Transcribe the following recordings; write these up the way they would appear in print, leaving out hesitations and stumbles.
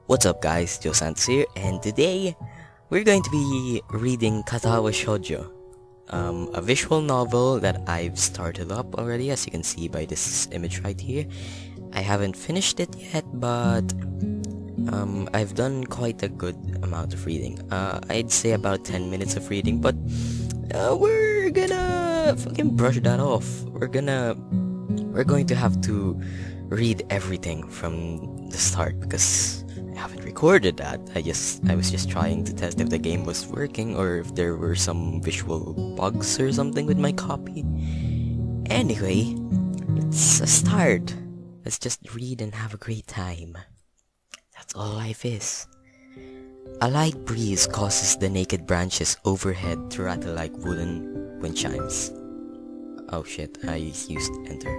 What's up guys, Joe Santos here, and today we're going to be reading Katawa Shoujo, a visual novel that I've started up already, as you can see by this image right here. I haven't finished it yet, but I've done quite a good amount of reading. I'd say about 10 minutes of reading, but we're gonna fucking brush that off. We're going to have to read everything from the start because I haven't recorded that. I was just trying to test if the game was working or if there were some visual bugs or something with my copy. Anyway, let's start. Let's just read and have a great time. That's all life is. A light breeze causes the naked branches overhead to rattle like wooden wind chimes. Oh shit, I used enter.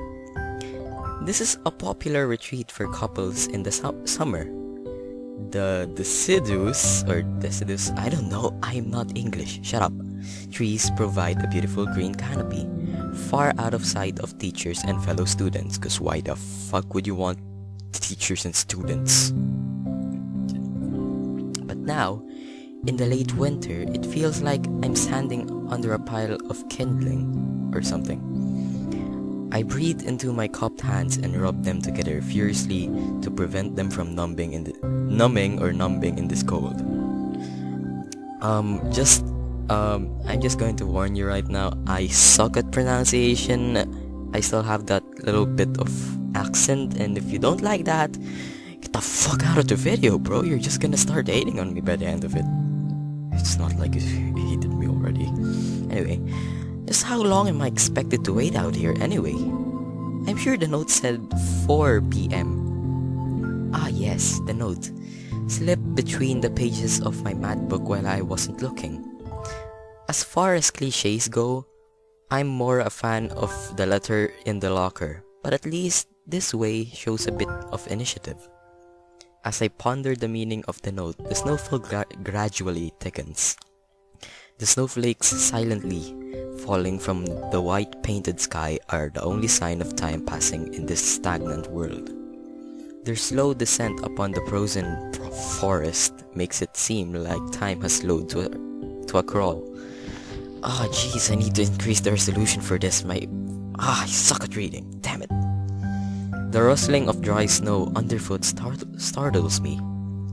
This is a popular retreat for couples in the summer. The deciduous, I don't know, I'm not English, shut up. Trees provide a beautiful green canopy, far out of sight of teachers and fellow students, cause why the fuck would you want teachers and students? But now, in the late winter, it feels like I'm standing under a pile of kindling or something. I breathe into my cupped hands and rub them together furiously to prevent them from numbing in this cold. I'm just going to warn you right now, I suck at pronunciation. I still have that little bit of accent, and if you don't like that, get the fuck out of the video, bro. You're just gonna start hating on me by the end of it. It's not like you hated me already. Anyway, just how long am I expected to wait out here anyway? I'm sure the note said 4 p.m. Ah yes, the note slipped between the pages of my math book while I wasn't looking. As far as cliches go, I'm more a fan of the letter in the locker, but at least this way shows a bit of initiative. As I ponder the meaning of the note, the snowfall gradually thickens. The snowflakes silently falling from the white painted sky are the only sign of time passing in this stagnant world. Their slow descent upon the frozen forest makes it seem like time has slowed to a crawl. Ah, jeez, I need to increase the resolution for this. I suck at reading. Damn it. The rustling of dry snow underfoot startles me,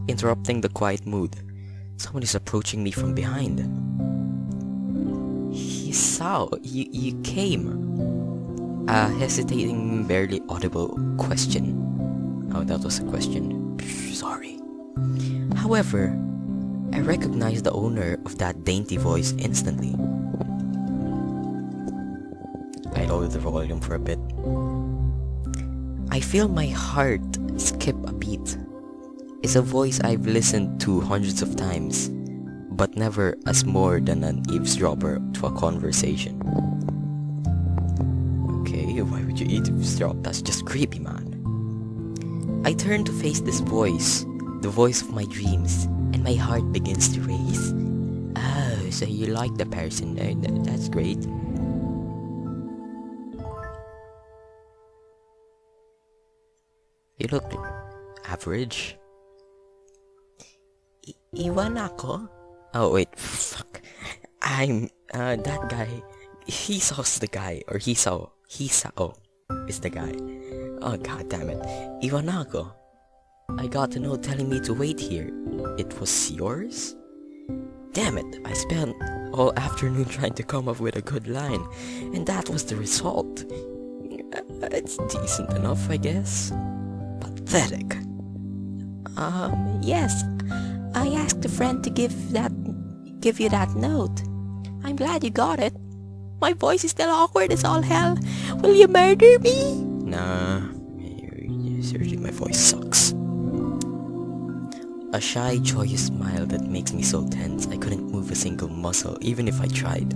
interrupting the quiet mood. Someone is approaching me from behind. You came. A hesitating, barely audible question. Oh, that was a question. Sorry. However, I recognize the owner of that dainty voice instantly. I lowered the volume for a bit. I feel my heart skip a beat. It's a voice I've listened to hundreds of times, but never as more than an eavesdropper to a conversation. Okay, why would you eavesdrop? That's just creepy, man. I turn to face this voice, the voice of my dreams, and my heart begins to race. Oh, so you like the person. That's great. You look average. Iwan ako? Oh wait, fuck. I'm that guy. Hisaw's the guy, or Hisao is the guy. Oh god damn it. Iwan ako. I got a note telling me to wait here. It was yours? Damn it, I spent all afternoon trying to come up with a good line, and that was the result. It's decent enough, I guess. Pathetic. Yes. I asked a friend to give you that note. I'm glad you got it. My voice is still awkward as all hell. Will you murder me? Nah, seriously, my voice sucks. A shy, joyous smile that makes me so tense I couldn't move a single muscle, even if I tried.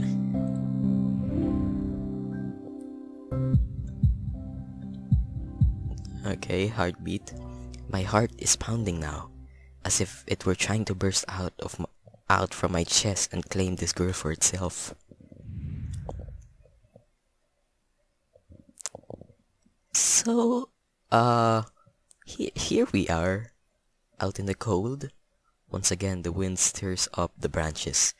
Okay, heartbeat. My heart is pounding now, as if it were trying to burst out from my chest and claim this girl for itself. So, here we are. out in the cold. Once again, the wind stirs up the branches.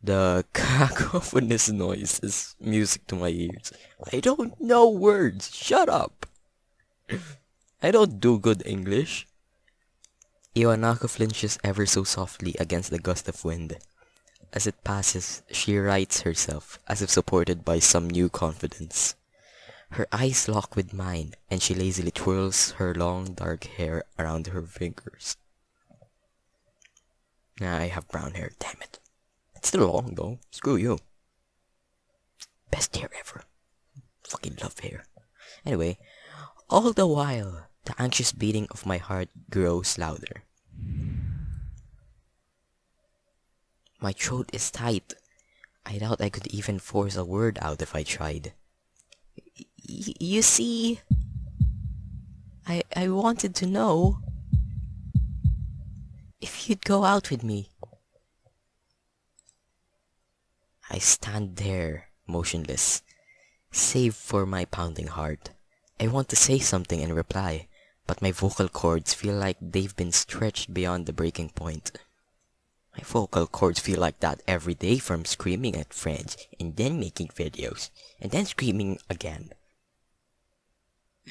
The cacophonous noise is music to my ears. I don't know words. Shut up. I don't do good English. Iwanako flinches ever so softly against the gust of wind. As it passes, she rights herself, as if supported by some new confidence. Her eyes lock with mine, and she lazily twirls her long dark hair around her fingers. I have brown hair, damn it. It's still long though. Screw you. Best hair ever. Fucking love hair. Anyway, all the while, the anxious beating of my heart grows louder. My throat is tight. I doubt I could even force a word out if I tried. You see, I wanted to know if you'd go out with me. I stand there, motionless, save for my pounding heart. I want to say something in reply, but my vocal cords feel like they've been stretched beyond the breaking point. My vocal cords feel like that every day, from screaming at friends, and then making videos, and then screaming again.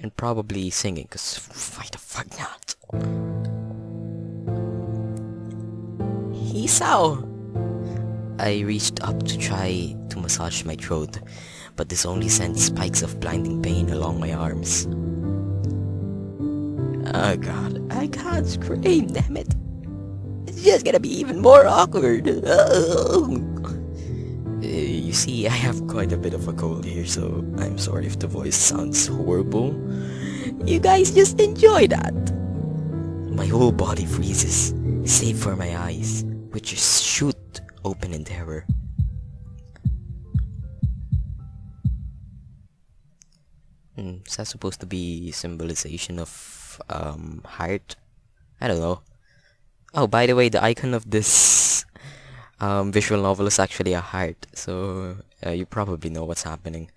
And probably singing, cause why the fuck not? Hisao! I reached up to try to massage my throat, but this only sent spikes of blinding pain along my arms. Oh god, I can't scream, damn it. It's just gonna be even more awkward. You see, I have quite a bit of a cold here, so I'm sorry if the voice sounds horrible. You guys just enjoy that. My whole body freezes, save for my eyes, which just shoot open in terror. Is that supposed to be symbolization of heart? I don't know. Oh, by the way, the icon of this visual novel is actually a heart, so you probably know what's happening.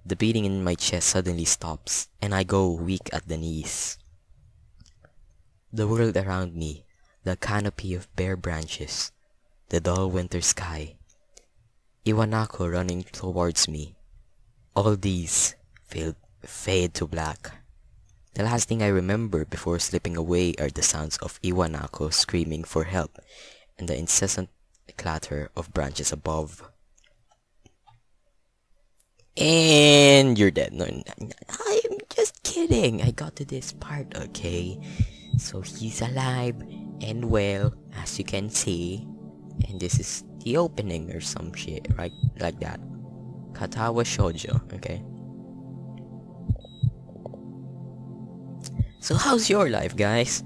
The beating in my chest suddenly stops, and I go weak at the knees. The world around me, the canopy of bare branches, the dull winter sky, Iwanako running towards me, all these fade to black. The last thing I remember before slipping away are the sounds of Iwanako screaming for help and the incessant clatter of branches above. And you're dead. No, I'm just kidding. I got to this part, okay? So he's alive and well, as you can see. And this is the opening or some shit, right? Like that. Katawa Shoujo, okay? So how's your life, guys?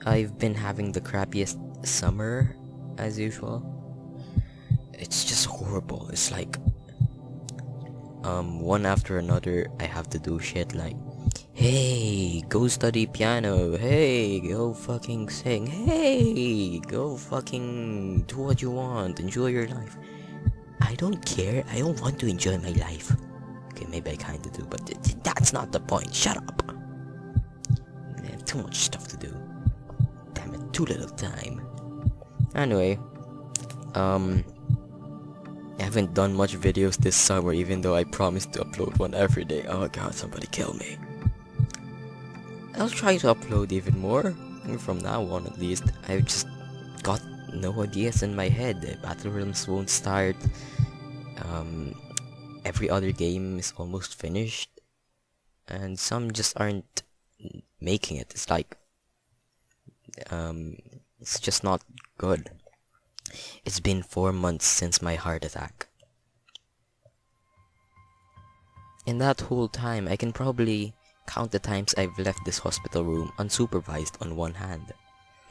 I've been having the crappiest summer, as usual. It's just horrible. It's like one after another I have to do shit like, hey, go study piano, hey, go fucking sing, hey, go fucking do what you want, enjoy your life. I don't care, I don't want to enjoy my life. Okay, maybe I kinda do, but that's not the point, shut up. I have too much stuff to do. Damn it, too little time. Anyway, I haven't done much videos this summer, even though I promised to upload one every day. Oh god, somebody kill me. I'll try to upload even more. From now on, at least. I've just got no ideas in my head. Battle Realms won't start. Every other game is almost finished. And some just aren't making it. It's like, it's just not good. It's been 4 months since my heart attack. In that whole time, I can probably count the times I've left this hospital room unsupervised on one hand.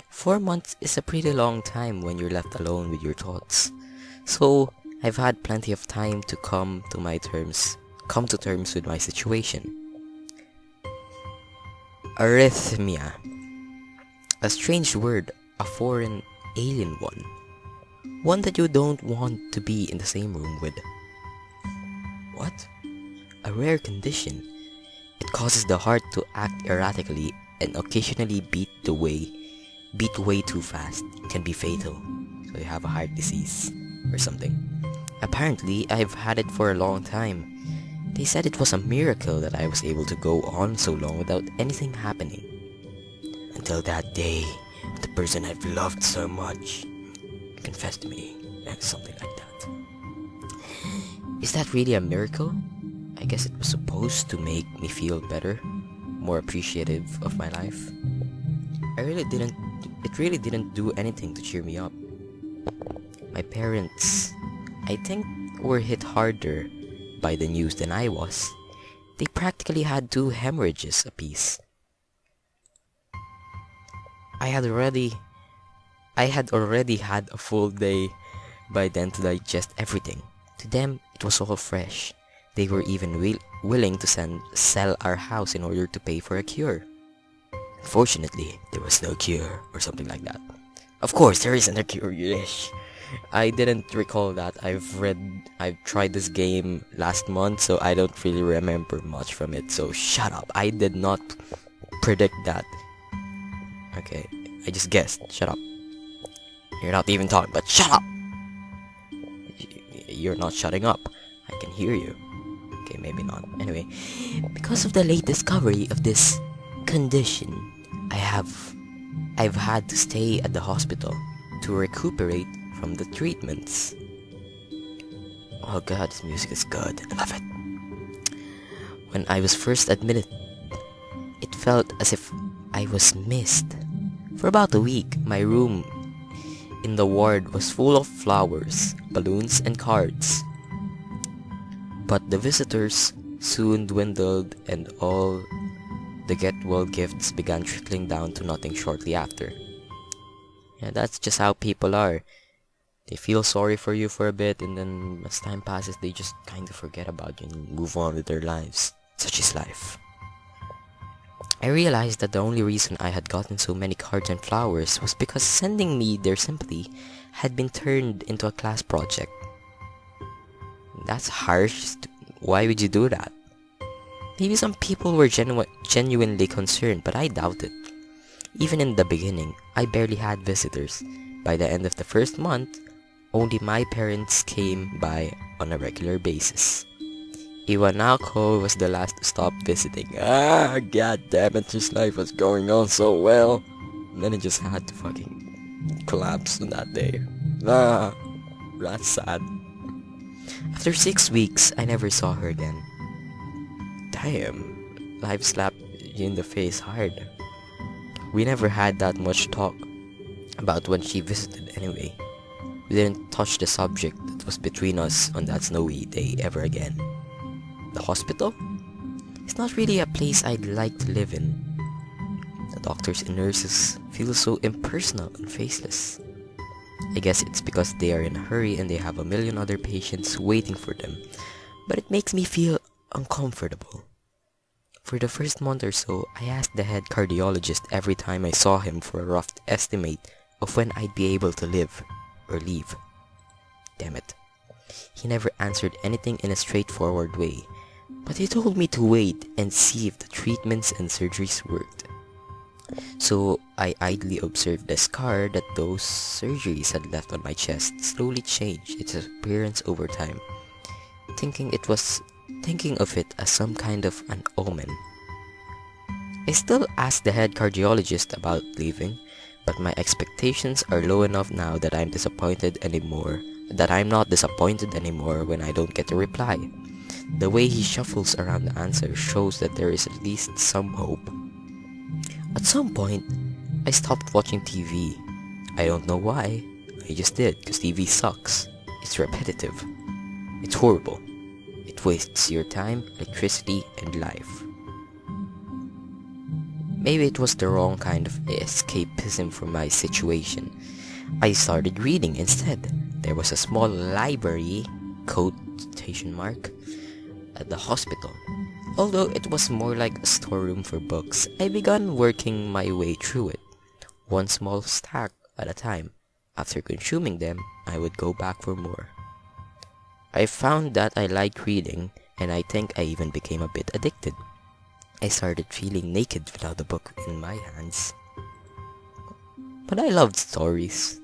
4 months is a pretty long time when you're left alone with your thoughts. So, I've had plenty of time to come to terms with my situation. Arrhythmia. A strange word, a foreign, alien one. One that you don't want to be in the same room with. What? A rare condition. It causes the heart to act erratically and occasionally beat way too fast. It can be fatal. So you have a heart disease or something. Apparently, I've had it for a long time. They said it was a miracle that I was able to go on so long without anything happening. Until that day, the person I've loved so much confessed to me, and something like that. Is that really a miracle? I guess it was supposed to make me feel better, more appreciative of my life. It really didn't do anything to cheer me up. My parents, I think, were hit harder by the news than I was. They practically had 2 hemorrhages apiece. I had already had a full day by then to digest everything. To them, it was all fresh. They were even willing to sell our house in order to pay for a cure. Unfortunately, there was no cure, or something like that. Of course, there isn't a cure, Yish. I didn't recall that. I've tried this game last month, so I don't really remember much from it. So shut up. I did not predict that. Okay, I just guessed. Shut up. You're not even talking, but shut up! You're not shutting up. I can hear you. Okay, maybe not. Anyway, because of the late discovery of this condition, I've had to stay at the hospital to recuperate from the treatments. Oh god, this music is good. I love it. When I was first admitted, it felt as if I was missed. For about a week, my room in the ward was full of flowers, balloons, and cards. But the visitors soon dwindled, and all the get-well gifts began trickling down to nothing shortly after. Yeah, that's just how people are. They feel sorry for you for a bit, and then as time passes, they just kind of forget about you and move on with their lives. Such is life. I realized that the only reason I had gotten so many cards and flowers was because sending me their sympathy had been turned into a class project. That's harsh. Why would you do that? Maybe some people were genuinely concerned, but I doubt it. Even in the beginning, I barely had visitors. By the end of the first month, only my parents came by on a regular basis. Iwanako was the last to stop visiting. God damn it, his life was going on so well. And then it just had to fucking collapse on that day. That's sad. After 6 weeks, I never saw her again. Damn, life slapped you in the face hard. We never had that much talk about when she visited anyway. We didn't touch the subject that was between us on that snowy day ever again. The hospital? It's not really a place I'd like to live in. The doctors and nurses feel so impersonal and faceless. I guess it's because they are in a hurry and they have a million other patients waiting for them, but it makes me feel uncomfortable. For the first month or so, I asked the head cardiologist every time I saw him for a rough estimate of when I'd be able to live or leave. Damn it. He never answered anything in a straightforward way, but he told me to wait and see if the treatments and surgeries worked. So I idly observed the scar that those surgeries had left on my chest slowly change its appearance over time, thinking of it as some kind of an omen. I still ask the head cardiologist about leaving, but my expectations are low enough now that I'm not disappointed anymore when I don't get a reply. The way he shuffles around the answer shows that there is at least some hope. At some point, I stopped watching TV. I don't know why. I just did, because TV sucks. It's repetitive. It's horrible. It wastes your time, electricity, and life. Maybe it was the wrong kind of escapism for my situation. I started reading instead. There was a small library, quotation mark, at the hospital. Although it was more like a storeroom for books, I began working my way through it, one small stack at a time. After consuming them, I would go back for more. I found that I liked reading, and I think I even became a bit addicted. I started feeling naked without the book in my hands. But I loved stories.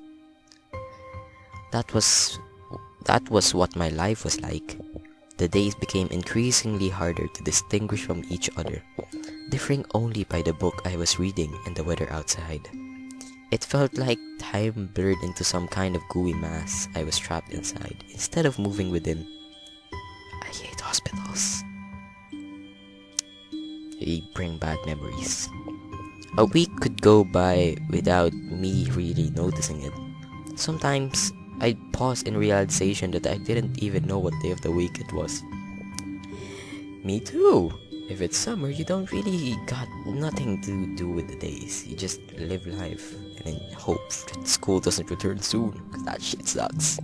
That was what my life was like. The days became increasingly harder to distinguish from each other, differing only by the book I was reading and the weather outside. It felt like time blurred into some kind of gooey mass I was trapped inside, instead of moving within. I hate hospitals. They bring bad memories. A week could go by without me really noticing it. Sometimes I'd pause in realization that I didn't even know what day of the week it was. Me too. If it's summer, you don't really got nothing to do with the days. You just live life and then hope that school doesn't return soon, cause that shit sucks.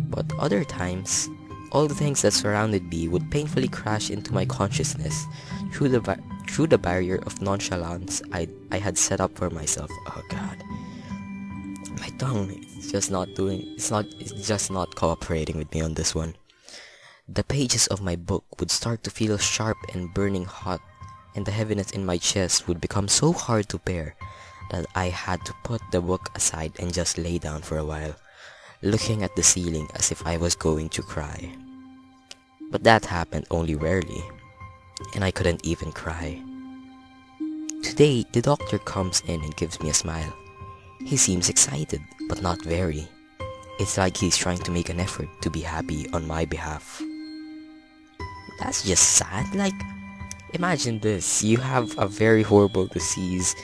But other times, all the things that surrounded me would painfully crash into my consciousness through the barrier of nonchalance I had set up for myself. Oh god. My tongue is just it's just not cooperating with me on this one. The pages of my book would start to feel sharp and burning hot, and the heaviness in my chest would become so hard to bear that I had to put the book aside and just lay down for a while, looking at the ceiling as if I was going to cry. But that happened only rarely, and I couldn't even cry. Today, the doctor comes in and gives me a smile. He seems excited, but not very. It's like he's trying to make an effort to be happy on my behalf. That's just sad. Like, imagine this. You have a very horrible disease.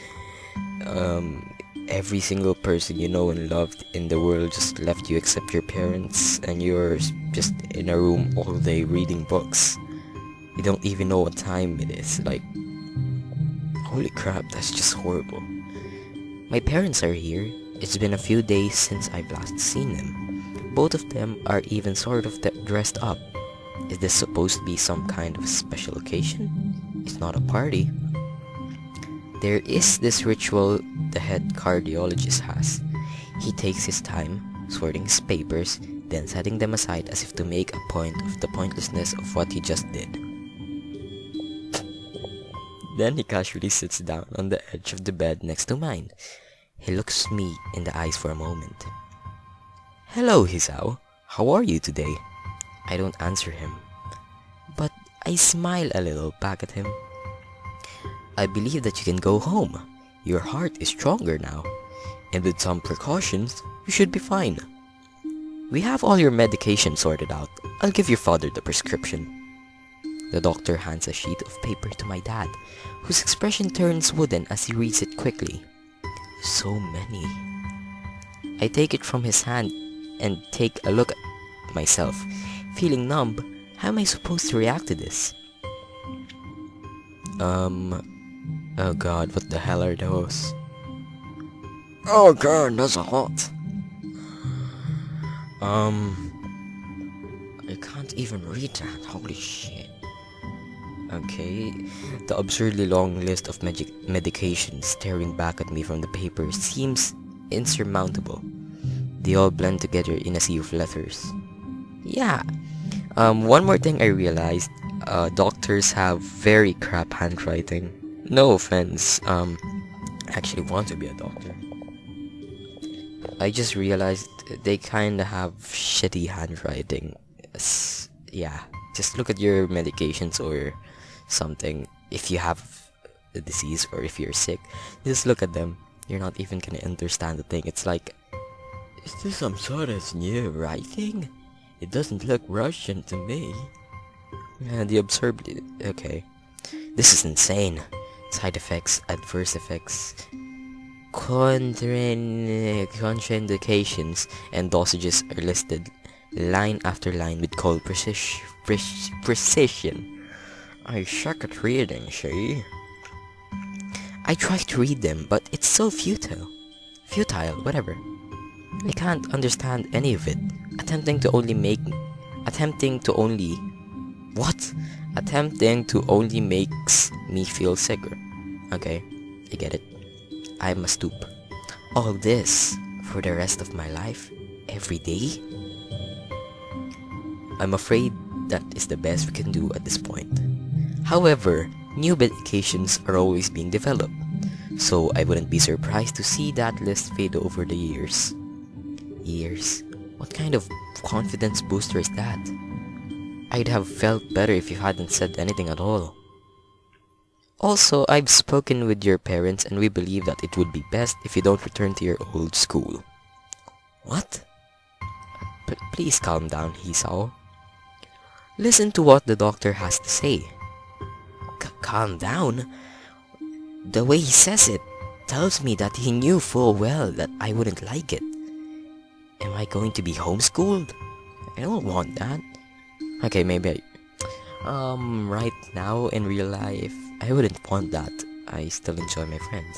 Every single person you know and loved in the world just left you except your parents, and you're just in a room all day reading books. You don't even know what time it is. Like, holy crap, that's just horrible. My parents are here. It's been a few days since I've last seen them. Both of them are even sort of dressed up. Is this supposed to be some kind of special occasion? It's not a party. There is this ritual the head cardiologist has. He takes his time, sorting his papers, then setting them aside as if to make a point of the pointlessness of what he just did. Then he casually sits down on the edge of the bed next to mine. He looks me in the eyes for a moment. "Hello, Hisao. How are you today?" I don't answer him, but I smile a little back at him. "I believe that you can go home. Your heart is stronger now, and with some precautions, you should be fine. We have all your medication sorted out. I'll give your father the prescription." The doctor hands a sheet of paper to my dad, whose expression turns wooden as he reads it quickly. So many. I take it from his hand and take a look at myself. Feeling numb, how am I supposed to react to this? Oh god, what the hell are those? Oh god, that's hot. I can't even read that, holy shit. Okay, the absurdly long list of medications staring back at me from the paper seems insurmountable. They all blend together in a sea of letters. Yeah. One more thing I realized, doctors have very crap handwriting. No offense, I actually want to be a doctor. I just realized they kinda have shitty handwriting. Yeah, just look at your medications or something. If you have a disease or if you're sick, just look at them. You're not even gonna understand the thing. It's like, is this some sort of new writing? It doesn't look Russian to me. And the absurdity. Okay, this is insane. Side effects, adverse effects, contraindications, and dosages are listed line after line with cold precision. I suck at reading, see? I try to read them, but it's so futile. Whatever. I can't understand any of it. Attempting to only makes me feel sicker. Okay, I get it. I must stoop. All this for the rest of my life? Every day? I'm afraid that is the best we can do at this point. However, New medications are always being developed, so I wouldn't be surprised to see that list fade over the years. Years? What kind of confidence booster is that? I'd have felt better if you hadn't said anything at all. Also, I've spoken with your parents and we believe that it would be best if you don't return to your old school. What? Please calm down, Hisao. Listen to what the doctor has to say. Calm down? The way he says it tells me that he knew full well that I wouldn't like it. Am I going to be homeschooled? I don't want that. Okay, maybe right now in real life, I wouldn't want that. I still enjoy my friends.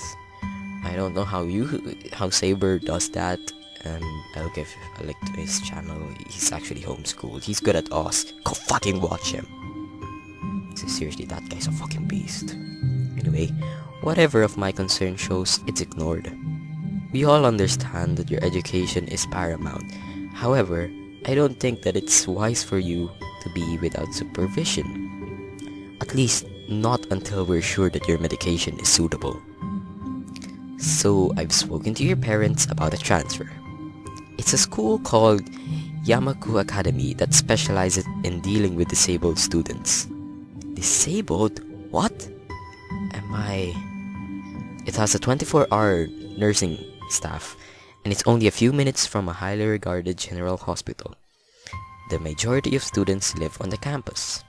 I don't know how Saber does that, and I'll give a link to his channel. He's actually homeschooled. He's good at Oz. Go fucking watch him. So seriously, that guy's a fucking beast. Anyway, whatever of my concern shows, it's ignored. We all understand that your education is paramount. However, I don't think that it's wise for you to be without supervision. At least, not until we're sure that your medication is suitable. So, I've spoken to your parents about a transfer. It's a school called Yamaku Academy that specializes in dealing with disabled students. Disabled? What? It has a 24-hour nursing staff, and it's only a few minutes from a highly regarded general hospital. The majority of students live on the campus.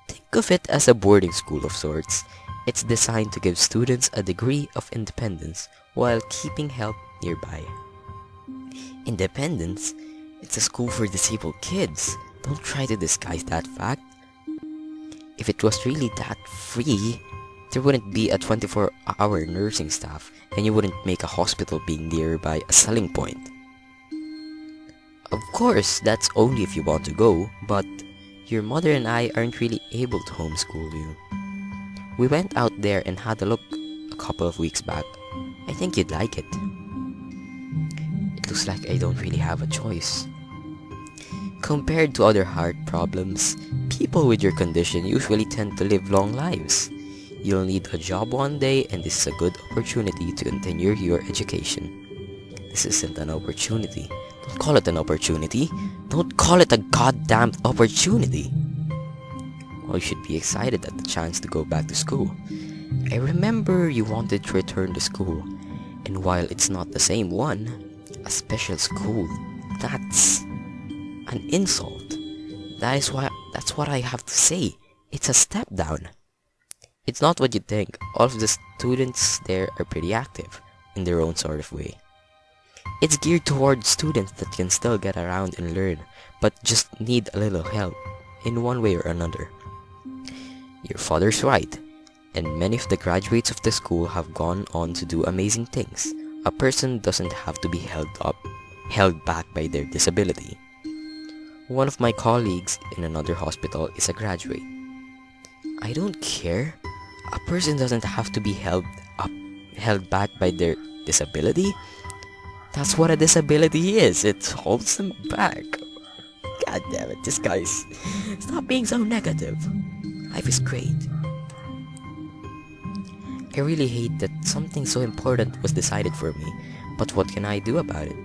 Think of it as a boarding school of sorts. It's designed to give students a degree of independence while keeping help nearby. Independence? It's a school for disabled kids. Don't try to disguise that fact. If it was really that free, there wouldn't be a 24-hour nursing staff, and you wouldn't make a hospital being nearby a selling point. Of course, that's only if you want to go, but your mother and I aren't really able to homeschool you. We went out there and had a look a couple of weeks back. I think you'd like it. It looks like I don't really have a choice. Compared to other heart problems, people with your condition usually tend to live long lives. You'll need a job one day, and this is a good opportunity to continue your education. This isn't an opportunity. Don't call it an opportunity. Don't call it a goddamn opportunity. Well, you should be excited at the chance to go back to school. I remember you wanted to return to school, and while it's not the same one, a special school, that's an insult. That's what I have to say. It's a step down. It's not what you think. All of the students there are pretty active, in their own sort of way. It's geared towards students that can still get around and learn, but just need a little help, in one way or another. Your father's right, and many of the graduates of the school have gone on to do amazing things. A person doesn't have to be held back by their disability. One of my colleagues in another hospital is a graduate. I don't care. A person doesn't have to be held back by their disability. That's what a disability is. It holds them back. God damn it, this guy's... Stop being so negative. Life is great. I really hate that something so important was decided for me, but what can I do about it?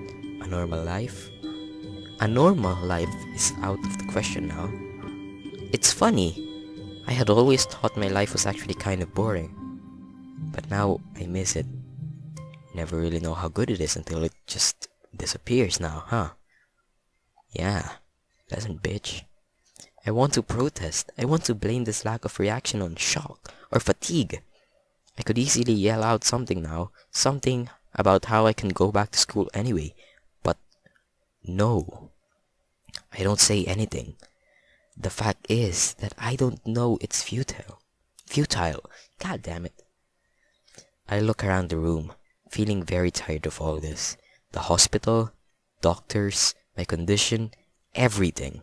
A normal life? A normal life is out of the question now. It's funny. I had always thought my life was actually kind of boring. But now I miss it. Never really know how good it is until it just disappears now, huh? Yeah, pleasant bitch. I want to protest. I want to blame this lack of reaction on shock or fatigue. I could easily yell out something now, something about how I can go back to school anyway. But no, I don't say anything. The fact is that I don't know it's futile. Futile. God damn it. I look around the room, feeling very tired of all this. The hospital, doctors, my condition, everything.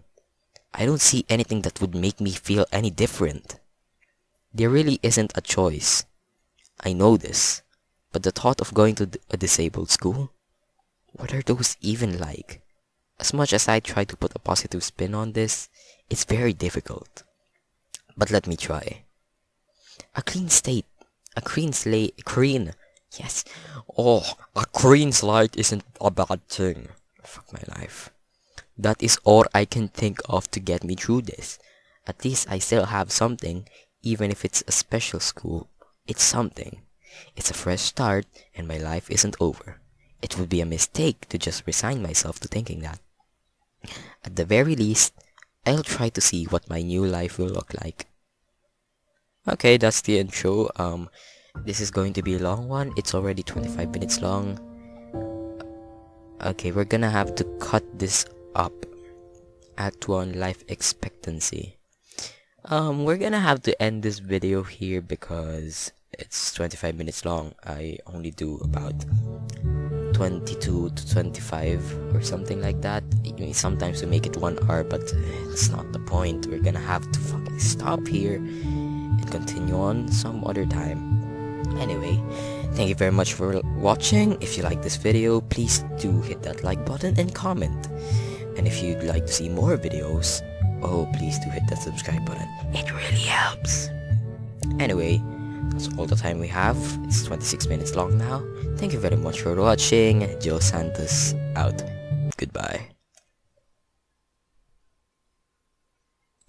I don't see anything that would make me feel any different. There really isn't a choice. I know this, but the thought of going to a disabled school? What are those even like? As much as I try to put a positive spin on this, it's very difficult. But let me try. A clean state. A clean slate. Clean. Yes. Oh, a clean slate isn't a bad thing. Fuck my life. That is all I can think of to get me through this. At least I still have something, even if it's a special school. It's something. It's a fresh start, and my life isn't over. It would be a mistake to just resign myself to thinking that. At the very least, I'll try to see what my new life will look like. Okay, that's the intro. This is going to be a long one. It's already 25 minutes long. Okay, we're gonna have to cut this up. Act 1 life expectancy. We're gonna have to end this video here because it's 25 minutes long. I only do about 22 to 25 or something like that. I mean, sometimes we make it 1 hour, but it's not the point. We're gonna have to fucking stop here and continue on some other time. Anyway, thank you very much for watching. If you like this video, please do hit that like button and comment. And if you'd like to see more videos, oh, please do hit that subscribe button. It really helps. Anyway, that's all the time we have. It's 26 minutes long now. Thank you very much for watching. Joe Santos out. Goodbye.